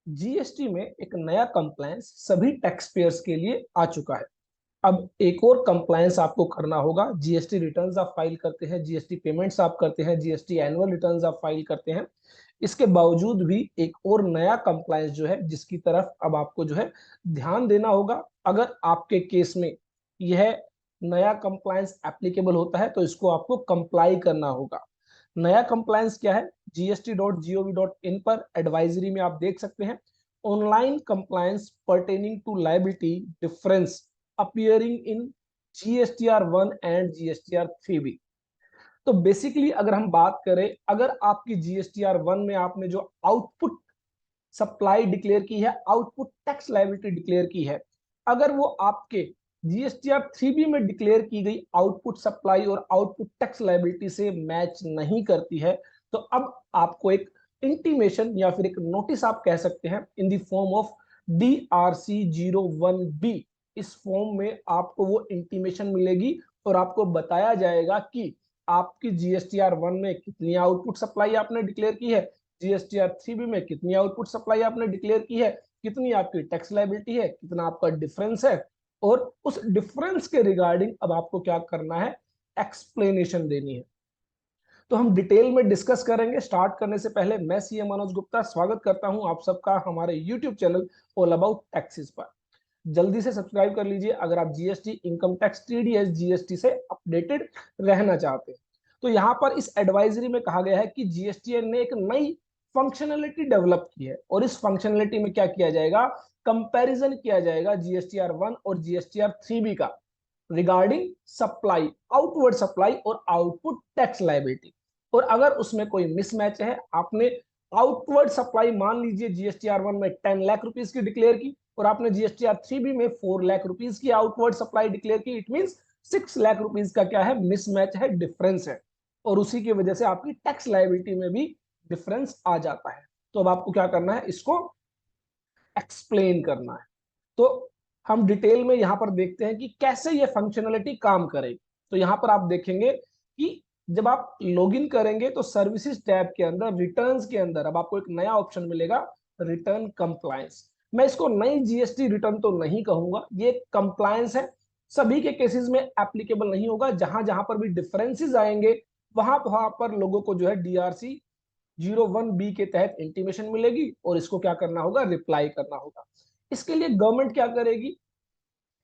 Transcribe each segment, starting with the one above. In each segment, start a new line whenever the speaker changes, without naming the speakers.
GST में एक नया कंप्लायंस सभी टैक्स पेयर्स के लिए आ चुका है। अब एक और कंप्लायंस आपको करना होगा। जीएसटी रिटर्न्स आप फाइल करते हैं, जीएसटी पेमेंट्स आप करते हैं, जीएसटी एनुअल रिटर्न्स आप फाइल करते हैं। इसके बावजूद भी एक और नया कंप्लायंस जो है जिसकी तरफ अब आपको जो है ध्यान देना होगा। अगर आपके केस में यह नया कंप्लायंस एप्लीकेबल होता है तो इसको आपको कंप्लाई करना होगा। नया कंप्लायंस क्या है? gst.gov.in पर एडवाइजरी में आप देख सकते हैं, online compliance pertaining to liability difference appearing in GSTR1 and GSTR3B। तो बेसिकली अगर हम बात करें, अगर आपकी GSTR1 में आपने जो आउटपुट सप्लाई डिक्लेयर की है, आउटपुट टैक्स लायबिलिटी डिक्लेयर की है, अगर वो आपके GSTR3B में डिक्लेयर की गई आउटपुट सप्लाई और आउटपुट टैक्स लायबिलिटी से मैच नहीं करती है, तो अब आपको एक इंटीमेशन या फिर एक नोटिस आप कह सकते हैं in the form of DRC01B। इस फॉर्म में आपको वो इंटीमेशन मिलेगी और आपको बताया जाएगा कि आपकी GSTR1 में कितनी आउटपुट सप्लाई आपने डिक्लेयर की है, GSTR3B में कितनी आउटपुट सप्लाई आपने डिक्लेयर की है, कितनी आपकी टैक्स लायबिलिटी है, कितना आपका डिफरेंस है, और उस डिफरेंस के रिगार्डिंग अब आपको क्या करना है, एक्सप्लेनेशन देनी है। तो हम डिटेल में डिस्कस करेंगे। स्टार्ट करने से पहले मैं सीए मनोज गुप्ता स्वागत करता हूं आप सबका हमारे YouTube channel all about taxes पर। जल्दी से सब्सक्राइब कर लीजिए अगर आप GST, income tax, TDS, GST से अपडेटेड रहना चाहते हैं। तो यहाँ पर इस एडवाइजरी में कहा गया है कि जीएसटीएन ने एक नई फंक्शनलिटी डेवलप की है और इस फंक्शनलिटी में क्या किया जाएगा, कंपैरिजन किया जाएगा जीएसटीआर1 और जीएसटीआर3B का रिगार्डिंग सप्लाई, आउटवर्ड सप्लाई और आउटपुट टैक्स लायबिलिटी। और अगर उसमें कोई मिसमैच है, आपने आउटवर्ड सप्लाई मान लीजिए जीएसटीआर1 में 10 लाख रुपीस की डिक्लेयर की और आपने जीएसटीआर3B में 4 लाख रुपीस की आउटवर्ड सप्लाई डिक्लेयर की, इट मींस 6 लाख रुपीस का क्या है, मिसमैच है, डिफरेंस है, और उसी की वजह से आपकी टैक्स लायबिलिटी में भी डिफरेंस आ जाता है। तो अब आपको क्या करना है, इसको एक्सप्लेन करना है। तो हम डिटेल में यहां पर देखते हैं कि कैसे ये फंक्शनलिटी काम करेगी। तो यहां पर आप देखेंगे कि जब आप लॉगिन करेंगे तो सर्विसेज टैब के अंदर रिटर्न्स के अंदर अब आपको एक नया ऑप्शन मिलेगा, रिटर्न कंप्लायंस। मैं इसको नई जीएसटी रिटर्न तो नहीं कहूंगा, ये कंप्लायंस है, सभी के केसेस में एप्लीकेबल नहीं होगा। जहां जहां पर भी डिफरेंसेस आएंगे वहां वहां पर लोगों को जो है DRC01B के तहत इंटीमेशन मिलेगी और इसको क्या करना होगा, रिप्लाई करना होगा। इसके लिए गवर्नमेंट क्या करेगी,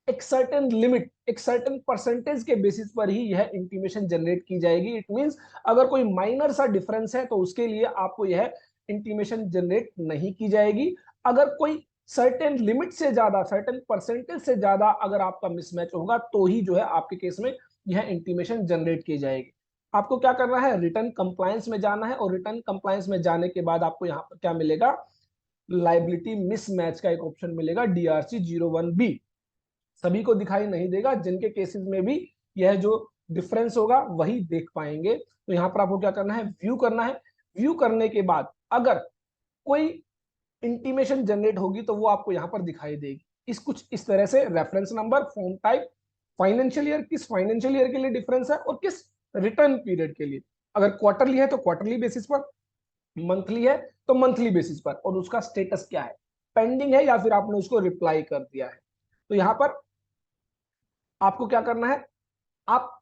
एक सर्टेन लिमिट, एक सर्टेन परसेंटेज के बेसिस पर ही यह इंटीमेशन जनरेट की जाएगी। इट मींस अगर कोई माइनर सा डिफरेंस है तो उसके लिए आपको यह इंटीमेशन जनरेट नहीं की जाएगी। अगर कोई सर्टेन लिमिट से ज्यादा, सर्टेन परसेंटेज से ज्यादा अगर आपका मिसमैच होगा तो ही जो है आपके केस में यह इंटीमेशन जनरेट की जाएगी। आपको क्या करना है, रिटर्न कंप्लायंस में जाना है और रिटर्न कंप्लायंस में जाने के बाद आपको यहाँ पर क्या मिलेगा, लाइबिलिटी मिसमैच का एक ऑप्शन मिलेगा, DRC01B। सभी को दिखाई नहीं देगा, जिनके केसेस में भी यह जो डिफरेंस होगा वही देख पाएंगे। तो यहाँ पर आपको क्या करना है, व्यू करना है। व्यू करने के बाद अगर कोई इंटीमेशन जनरेट होगी तो वो आपको यहाँ पर दिखाई देगी, इस कुछ इस तरह से, reference number, form type, financial year, किस फाइनेंशियल ईयर के लिए डिफरेंस है और किस रिटर्न पीरियड के लिए। अगर क्वार्टरली है तो क्वार्टरली बेसिस पर, मंथली है तो मंथली बेसिस पर, और उसका स्टेटस क्या है, पेंडिंग है या फिर आपने उसको रिप्लाई कर दिया है। तो यहां पर आपको क्या करना है, आप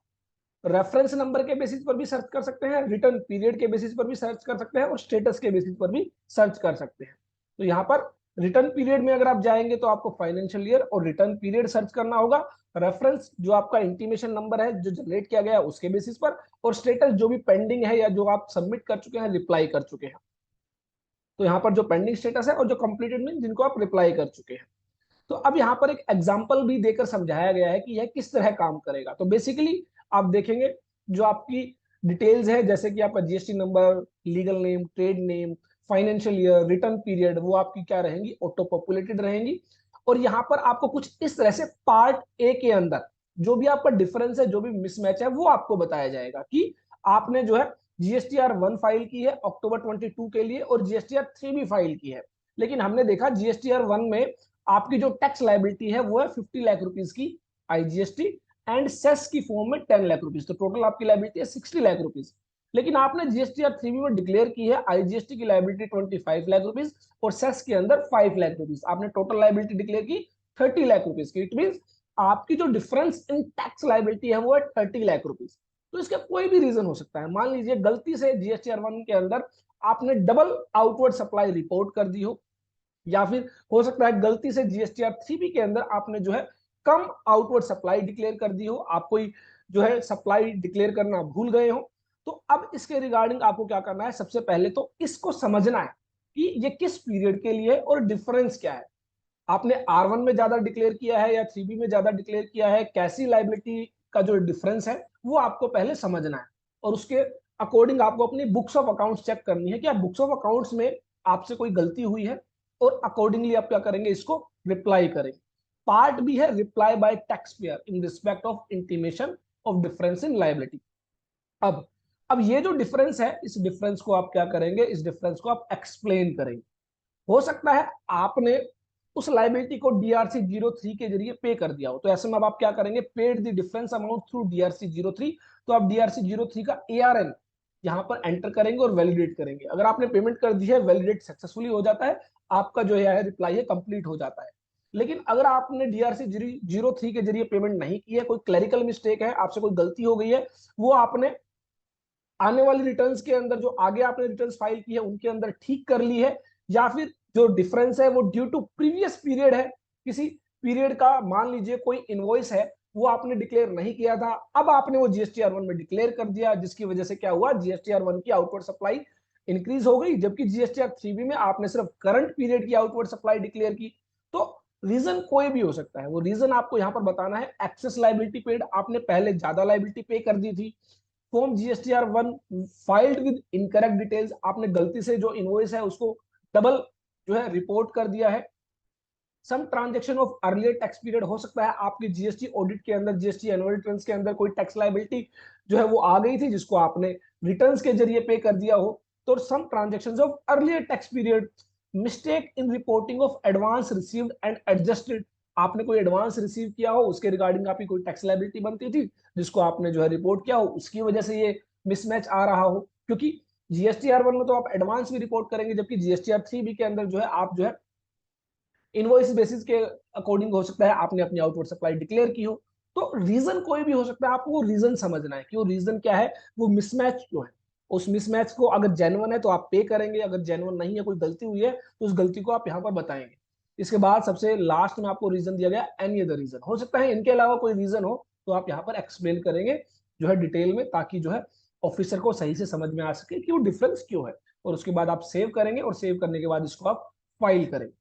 रेफरेंस नंबर के बेसिस पर भी सर्च कर सकते हैं, रिटर्न पीरियड के बेसिस पर भी सर्च कर सकते हैं और स्टेटस के बेसिस पर भी सर्च कर सकते हैं। तो यहाँ पर रिटर्न पीरियड में अगर आप जाएंगे तो आपको फाइनेंशियल ईयर और रिटर्न पीरियड सर्च करना होगा, रेफरेंस जो आपका इंटीमेशन नंबर है जो जनरेट किया गया है उसके बेसिस पर, और स्टेटस जो भी पेंडिंग है या जो आप सबमिट कर चुके हैं, रिप्लाई कर चुके हैं। तो यहाँ पर जो पेंडिंग स्टेटस है और जो कंप्लीटेड मीन जिनको आप रिप्लाई कर चुके हैं। तो अब यहाँ पर एक एग्जांपल भी देकर समझाया गया है कि यह किस तरह काम करेगा। तो बेसिकली आप देखेंगे जो आपकी डिटेल्स है, जैसे कि आपका GST number, legal name, trade name, financial year, return period, वो आपकी क्या रहेंगी, ऑटो पॉपुलेटेड रहेंगी। और यहाँ पर आपको कुछ इस तरह से पार्ट ए के अंदर जो भी आपका डिफरेंस है, जो भी मिसमैच है, वो आपको बताया जाएगा कि आपने जो है GSTR1 फाइल की है अक्टूबर 22 के लिए और GSTR3 भी फाइल की है, लेकिन हमने देखा GSTR1 में आपकी जो टैक्स लायबिलिटी है वो है 50 लाख रुपीस की आईजीएसटी एंड सेस की फॉर्म में 10 लाख रुपीस, तो टोटल आपकी लायबिलिटी है 60 लाख रुपीस। लेकिन आपने जीएसटीआर 3B में डिक्लेयर की है आईजीएसटी की लायबिलिटी 25 लाख रुपीस और सेस के अंदर 5 लाख रुपीस, आपने टोटल लायबिलिटी डिक्लेयर की 30 लाख रुपीस की। इट मींस आपकी जो डिफरेंस इन टैक्स लायबिलिटी है वो है 30 लाख रुपीस। तो इसका कोई भी रीजन हो सकता है, मान लीजिए गलती से जीएसटीआर 1 के अंदर आपने डबल आउटवर्ड सप्लाई रिपोर्ट कर दी हो, या फिर हो सकता है गलती से जीएसटीआर 3B के अंदर आपने जो है कम आउटवर्ड सप्लाई डिक्लेयर कर दी हो, आप कोई जो है सप्लाई डिक्लेयर करना भूल गए हो। तो अब इसके रिगार्डिंग आपको क्या करना है, सबसे पहले तो इसको समझना है कि ये किस पीरियड के लिए और डिफरेंस क्या है। आपने R1 में ज्यादा डिक्लेयर किया है या 3B में ज्यादा डिक्लेयर किया है, कैसी लाइबिलिटी का जो डिफरेंस है वो आपको पहले समझना है, और उसके अकॉर्डिंग आपको अपनी बुक्स ऑफ अकाउंट्स चेक करनी है कि आप बुक्स ऑफ अकाउंट्स में आपसे कोई गलती हुई है, और अकॉर्डिंगली आप क्या करेंगे, इसको रिप्लाई करेंगे। पार्ट बी है reply by tax payer in respect of intimation of difference in liability. अब ये जो डिफरेंस है, इस डिफरेंस को आप क्या करेंगे, इस डिफरेंस को आप एक्सप्लेन करेंगे। हो सकता है आपने उस लायबिलिटी को डीआरसी 03 के जरिए पे कर दिया हो, तो ऐसे में अब आप क्या करेंगे, paid the difference amount through DRC 03। तो आप डीआरसी 03 का एआरएन यहां पर एंटर करेंगे और वैलिडेट करेंगे। अगर आपने पेमेंट कर दी है, वैलिडेट सक्सेसफुली हो जाता है, आपका जो है रिप्लाई है कंप्लीट हो जाता है। लेकिन अगर आपने डीआरसी 03 के जरिए पेमेंट नहीं की है, कोई क्लरिकल मिस्टेक है, आपसे कोई गलती हो गई है, वो आपने आने वाली रिटर्न्स के अंदर, जो आगे आपने रिटर्न्स फाइल की है उनके अंदर ठीक कर ली है, या फिर जो डिफरेंस है वो ड्यू टू प्रीवियस पीरियड है, किसी पीरियड का मान लीजिए कोई इनवॉइस है वो आपने डिक्लेयर नहीं किया था, अब आपने वो जीएसटीआर 1 में डिक्लेयर कर दिया, जिसकी वजह से क्या हुआ, जीएसटीआर 1 की आउटवर्ड सप्लाई इंक्रीज हो गई, जबकि जीएसटीआर 3B में आपने सिर्फ करंट पीरियड की आउटवर्ड सप्लाई डिक्लेयर की। तो रीजन कोई भी हो सकता है, वो रीजन आपको यहां पर बताना है। एक्सेस लायबिलिटी पेड, आपने पहले ज्यादा लायबिलिटी पे कर दी थी। Form GSTR 1 filed with incorrect details, आपने गलती से जो इनवॉइस है उसको डबल जो है रिपोर्ट कर दिया है। Some transaction of earlier tax period, हो सकता है आपकी जीएसटी ऑडिट के अंदर, जीएसटी एनुअल रिटर्न्स के अंदर कोई टैक्स लायबिलिटी जो है वो आ गई थी, जिसको आपने रिटर्न्स के जरिए पे कर दिया हो। तो some transactions of earlier tax period, mistake in reporting of advance received and adjusted, आपने कोई एडवांस रिसीव किया हो, उसके रिगार्डिंग आपकी कोई टैक्स लायबिलिटी बनती थी, जिसको आपने जो है रिपोर्ट किया हो, उसकी वजह से ये मिसमैच आ रहा हो। क्योंकि जीएसटीआर 1 में तो आप एडवांस भी रिपोर्ट करेंगे, जबकि जीएसटीआर 3B के अंदर जो है आप जो है इनवॉइस बेसिस के अकॉर्डिंग हो सकता है आपने अपनी आउटवर्ड सप्लाई डिक्लेयर की हो। तो रीजन कोई भी हो सकता है, आपको वो रीजन समझना है कि वो रीजन क्या है, वो मिसमैच क्यों है। उस मिसमैच को अगर जेन्युइन है तो आप पे करेंगे, अगर जेन्युइन नहीं है, कोई गलती हुई है, तो उस गलती को आप यहाँ पर बताएंगे। इसके बाद सबसे लास्ट में आपको रीजन दिया गया एनी अदर रीजन, हो सकता है इनके अलावा कोई रीजन हो, तो आप यहाँ पर एक्सप्लेन करेंगे जो है डिटेल में, ताकि जो है ऑफिसर को सही से समझ में आ सके कि वो डिफरेंस क्यों है। और उसके बाद आप सेव करेंगे, और सेव करने के बाद इसको आप फाइल करेंगे।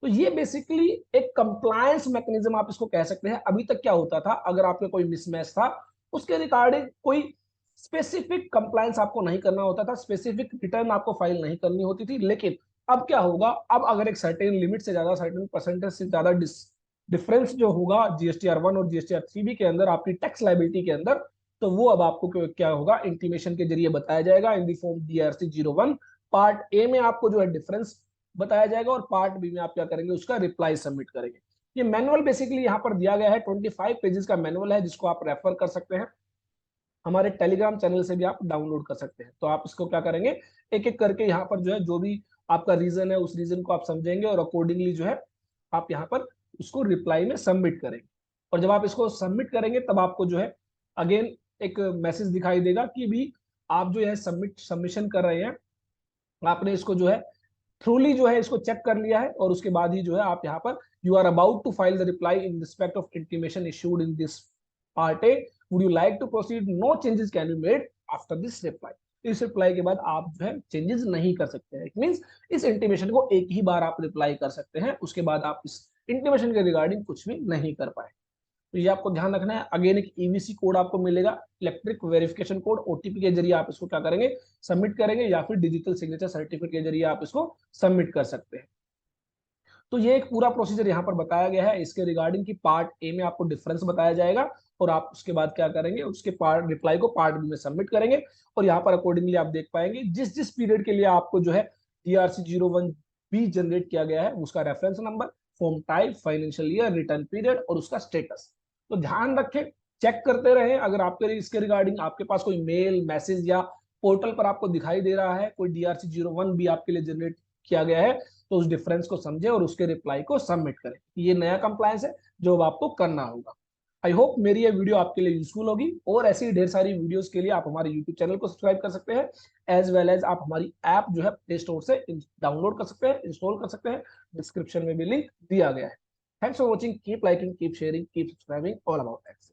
तो ये बेसिकली एक कंप्लायंस मैकेनिज्म आप इसको कह सकते हैं। अभी तक क्या होता था, अगर आपके कोई मिसमैच था, उसके रिगार्डिंग कोई स्पेसिफिक कंप्लायंस आपको नहीं करना होता था, स्पेसिफिक रिटर्न आपको फाइल नहीं करनी होती थी। लेकिन अब क्या होगा, अब अगर एक सर्टेन लिमिट से ज्यादा, सर्टेन परसेंटेज से ज्यादा डिफरेंस जो होगा जीएसटीआर 1 और जीएसटीआर 3B के अंदर आपकी टैक्स लायबिलिटी के अंदर, तो वो अब आपको क्या होगा, इंटीमेशन के जरिए बताया जाएगा in the form DRC 01। Part A में आपको जो है डिफरेंस बताया जाएगा, और पार्ट बी में आप क्या करेंगे, उसका रिप्लाई सबमिट करेंगे। ये मैनुअल बेसिकली यहाँ पर दिया गया है, 25 पेजेस का मैनुअल है, जिसको आप रेफर कर सकते हैं, हमारे टेलीग्राम चैनल से भी आप डाउनलोड कर सकते हैं। तो आप इसको क्या करेंगे, एक एक करके यहाँ पर जो है, जो भी आपका रीजन है उस रीजन को आप समझेंगे, और अकॉर्डिंगली जो है आप यहाँ पर उसको रिप्लाई में सबमिट करेंगे। और जब आप इसको सबमिट करेंगे, तब आपको जो है अगेन एक मैसेज दिखाई देगा कि भी आप जो है सबमिशन कर रहे हैं, आपने इसको जो है थ्रूली जो है इसको चेक कर लिया है, और उसके बाद ही जो है आप यहाँ पर you are about to file the reply in respect of intimation issued in this part A, would you like to proceed, no changes can be made after this reply. इस रिप्लाई के बाद आप जो है चेंजेस नहीं कर सकते हैं। इट मींस इस इंटीमेशन को एक ही बार आप रिप्लाई कर सकते हैं, उसके बाद आप इस इंटीमेशन के रिगार्डिंग कुछ भी नहीं कर पाए। तो ये आपको ध्यान रखना है। अगेन एक ईवीसी कोड आपको मिलेगा, इलेक्ट्रिक वेरिफिकेशन कोड, ओटीपी के जरिए आप इसको क्या करेंगे, सबमिट करेंगे, या फिर डिजिटल सिग्नेचर सर्टिफिकेट के जरिए आप इसको सबमिट कर सकते हैं। तो ये एक पूरा प्रोसीजर यहाँ पर बताया गया है इसके रिगार्डिंग की। पार्ट ए में आपको डिफरेंस बताया जाएगा, और आप उसके बाद क्या करेंगे, उसके पार्ट रिप्लाई को पार्ट बी में सबमिट करेंगे, और यहाँ पर अकॉर्डिंगली आप देख पाएंगे जिस जिस पीरियड के लिए आपको जो है टीआरसी 01B जनरेट किया गया है, उसका reference number, form type, financial year, return period, और उसका स्टेटस। तो ध्यान रखें, चेक करते रहे, अगर आपके इसके रिगार्डिंग आपके पास कोई मेल मैसेज या पोर्टल पर आपको दिखाई दे रहा है कोई DRC01 भी आपके लिए जनरेट किया गया है, तो उस डिफरेंस को समझे और उसके रिप्लाई को सबमिट करें। ये नया कंप्लायंस है जो अब आपको करना होगा। आई होप मेरी ये वीडियो आपके लिए यूजफुल होगी, और ऐसी ढेर सारी वीडियोस के लिए आप हमारे यूट्यूब चैनल को सब्सक्राइब कर सकते हैं, एज वेल एज आप हमारी ऐप जो है प्ले स्टोर से डाउनलोड कर सकते हैं, इंस्टॉल कर सकते हैं। डिस्क्रिप्शन में भी लिंक दिया गया है। Thanks for watching, keep liking, keep sharing, keep subscribing, all about access.